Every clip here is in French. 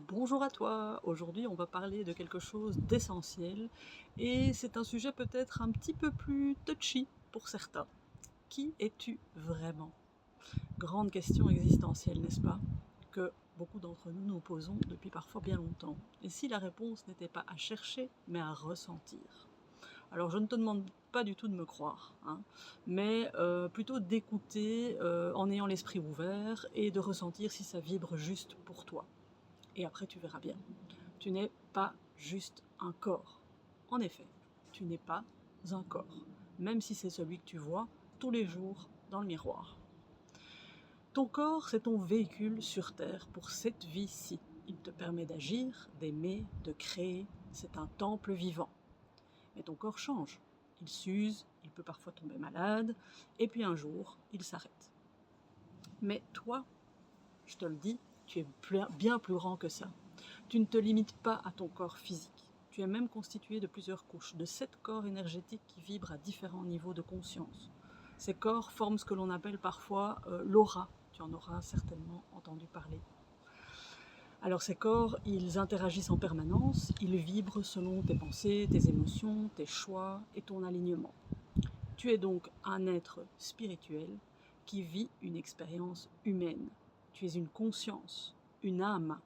Bonjour à toi, aujourd'hui on va parler de quelque chose d'essentiel et c'est un sujet peut-être un petit peu plus touchy pour certains. Qui es-tu vraiment? Grande question existentielle, n'est-ce pas? Que beaucoup d'entre nous nous posons depuis parfois bien longtemps. Et si la réponse n'était pas à chercher, mais à ressentir? Alors je ne te demande pas du tout de me croire, hein, mais plutôt d'écouter en ayant l'esprit ouvert et de ressentir si ça vibre juste pour toi. Et après tu verras bien. Tu n'es pas juste un corps. En effet, tu n'es pas un corps, même si c'est celui que tu vois tous les jours dans le miroir. Ton corps, c'est ton véhicule sur Terre pour cette vie-ci. Il te permet d'agir, d'aimer, de créer. C'est un temple vivant. Mais ton corps change. Il s'use, il peut parfois tomber malade, et puis un jour, il s'arrête. Mais toi, je te le dis, tu es bien plus grand que ça. Tu ne te limites pas à ton corps physique. Tu es même constitué de plusieurs couches, de 7 corps énergétiques qui vibrent à différents niveaux de conscience. Ces corps forment ce que l'on appelle parfois l'aura. Tu en auras certainement entendu parler. Alors ces corps, ils interagissent en permanence, ils vibrent selon tes pensées, tes émotions, tes choix et ton alignement. Tu es donc un être spirituel qui vit une expérience humaine. Tu es une conscience, une âme,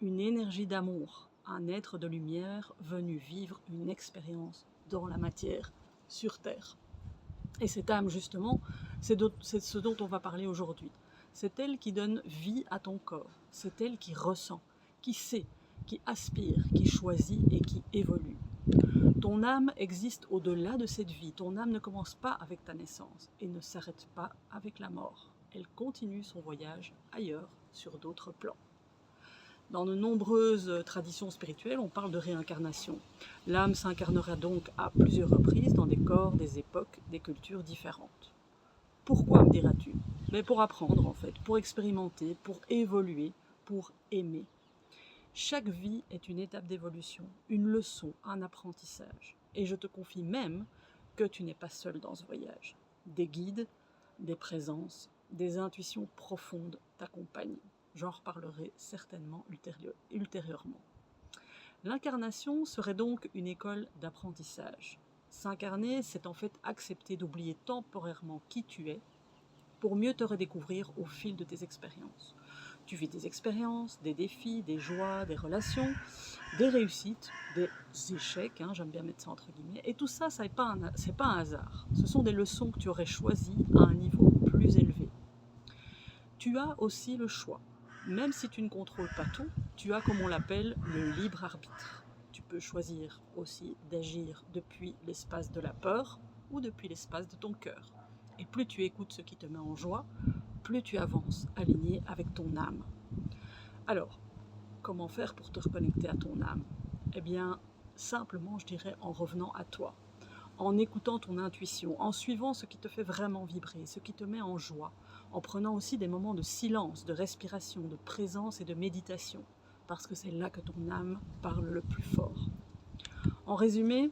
une énergie d'amour, un être de lumière venu vivre une expérience dans la matière, sur Terre. Et cette âme, justement, c'est ce dont on va parler aujourd'hui. C'est elle qui donne vie à ton corps, c'est elle qui ressent, qui sait, qui aspire, qui choisit et qui évolue. Ton âme existe au-delà de cette vie. Ton âme ne commence pas avec ta naissance et ne s'arrête pas avec la mort. Elle continue son voyage ailleurs, sur d'autres plans. Dans de nombreuses traditions spirituelles, on parle de réincarnation. L'âme s'incarnera donc à plusieurs reprises dans des corps, des époques, des cultures différentes. Pourquoi, me diras-tu? Mais pour apprendre en fait, pour expérimenter, pour évoluer, pour aimer. Chaque vie est une étape d'évolution, une leçon, un apprentissage. Et je te confie même que tu n'es pas seul dans ce voyage. Des guides, des présences, des intuitions profondes t'accompagnent. J'en reparlerai certainement ultérieurement. L'incarnation serait donc une école d'apprentissage. S'incarner, c'est en fait accepter d'oublier temporairement qui tu es pour mieux te redécouvrir au fil de tes expériences. Tu vis des expériences, des défis, des joies, des relations, des réussites, des échecs, j'aime bien mettre ça entre guillemets, et tout ça, c'est pas un hasard. Ce sont des leçons que tu aurais choisies à un niveau plus élevé. Tu as aussi le choix. Même si tu ne contrôles pas tout, tu as, comme on l'appelle, le libre arbitre. Tu peux choisir aussi d'agir depuis l'espace de la peur ou depuis l'espace de ton cœur. Et plus tu écoutes ce qui te met en joie, plus tu avances aligné avec ton âme. Alors, comment faire pour te reconnecter à ton âme? Eh bien, simplement, je dirais, en revenant à toi, en écoutant ton intuition, en suivant ce qui te fait vraiment vibrer, ce qui te met en joie, en prenant aussi des moments de silence, de respiration, de présence et de méditation, parce que c'est là que ton âme parle le plus fort. En résumé,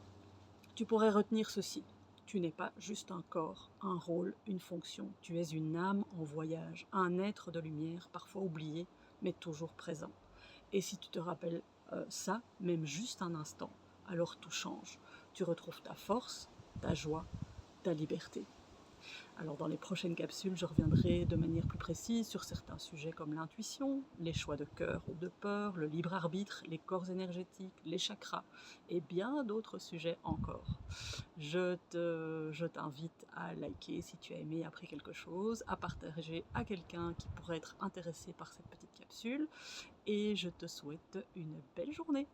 tu pourrais retenir ceci. Tu n'es pas juste un corps, un rôle, une fonction. Tu es une âme en voyage, un être de lumière, parfois oublié, mais toujours présent. Et si tu te rappelles ça, même juste un instant, alors tout change. Tu retrouves ta force, ta joie, ta liberté. Alors dans les prochaines capsules, je reviendrai de manière plus précise sur certains sujets comme l'intuition, les choix de cœur ou de peur, le libre arbitre, les corps énergétiques, les chakras et bien d'autres sujets encore. Je t'invite à liker si tu as aimé et appris quelque chose, à partager à quelqu'un qui pourrait être intéressé par cette petite capsule et je te souhaite une belle journée.